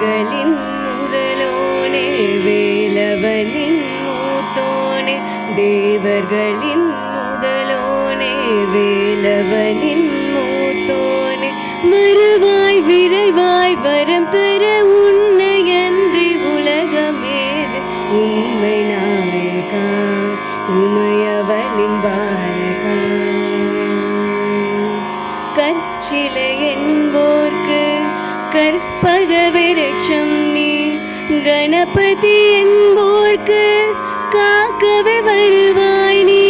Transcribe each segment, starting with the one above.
தேவர்களின் முதலோனே வேலவனின் மூத்தோனே தேவர்களின் முதலோனே வேலவனின் மூத்தோனே வருவாய் விரைவாய் வரம் தர உன்னையன்றி உலகமேது உண்மை நாயகா உமையவளின் பாலகா கற்சிலை என்போர்க்கு கற்பக விருட்சம் நீ கணபதி என்போர்க்கு காக்கவே வருவாய் நீ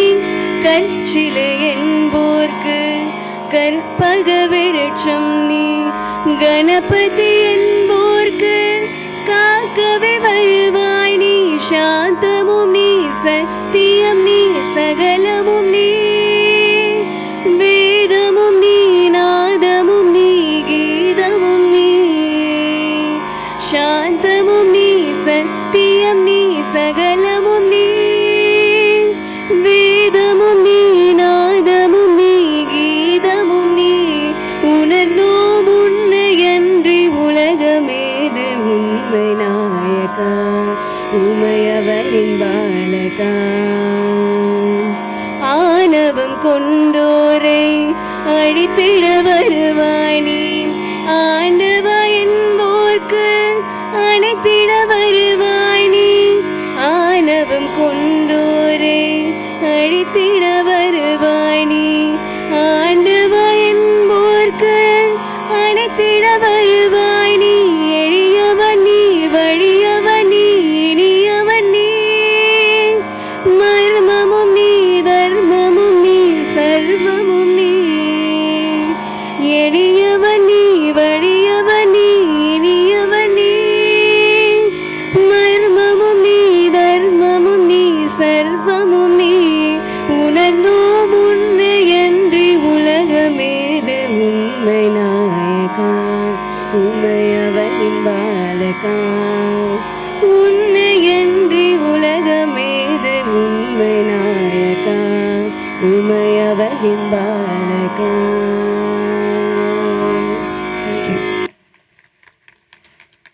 கற்சிலை என்போர்க்கு கற்பக விருட்சம் நீ கணபதி என்போர்க்கு காக்கவே வருவாய் நீ சாந்தமும் நீ சத்தியம் நீ சகலமும் நீ வேதமும் நீ நாதமும் நீ கீதமும் நீ சாந்தமும் நீ சத்தியம் நீ சகலமும் நீ வேதமும் நீ நாதமும் நீ கீதமும் நீ உணர்ந்தோம் உன்னையன்றி உலகமேது உண்மை நாயகா உமையவளின் பாலகா ஆணவம் கொண்டோரை அழித்திட வருவாய் நீ ஆண்டவா என்போர்க்கு அணைத்திட வருவாய் நீ ஆணவம் கொண்டோரை அழித்திட வருவாய் நீ ஆண்டவா என்போர்க்கு அணைத்திட வருவாய் நீ எளியவன் நீ வழியவன் நீ இனியவன் நீ மர்மமும் நீ தர்மமும் நீ சர்வமும் நீ எளியவன் நீ வழியவன் நீ இனியவன் நீ மர்மமும் நீ தர்மமும் நீ சர்வமும் நீ உணர்ந்தோம் உன்னையன்றி உலகமேது உண்மை நாயகா உமையவளின் பாலகா உன்னையன்றி உலகமேது உண்மை நாயகா உமையவளின் பாலகா